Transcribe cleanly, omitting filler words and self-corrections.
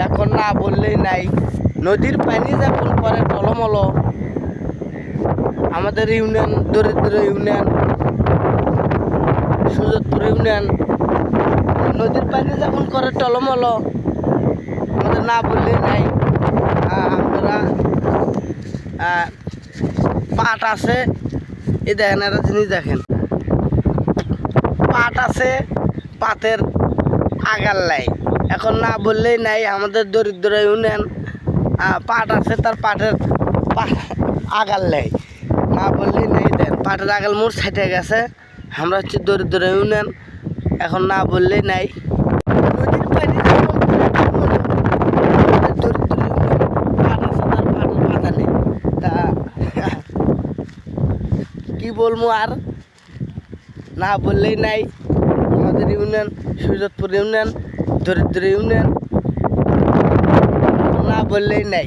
এখন না বললেই নাই। নদীর পানি যেমন করে টলমল, আমাদের ইউনিয়ন দরিদ্র ইউনিয়ন সুজতপুর ইউনিয়ন নদীর পানি যেমন করে টলমল, আমাদের না বললেই নাই। আমরা পাট আছে, এই দেখেন একটা জিনিস দেখেন, পাট আছে, পাটের আগার লাই। এখন না বললেই নাই, আমাদের দরিদ্র ইউনিয়ন পাট আছে, তার পাটের আগার লাই না বললেই নেই। দেন পাটের আগাল মোড় ছাইটে গেছে। আমরা হচ্ছে দরিদ্র ইউনিয়ন, এখন না বললেই নাই। নদীর পানি দরিদ্র পাট আছে, তার পাটের পাতা নেই। তা কি বলবো আর, না বললেই নাই। আমাদের ইউনিয়ন সুজতপুর ইউনিয়ন দরিদ্র ইউনিয়ন, না বললেই নাই।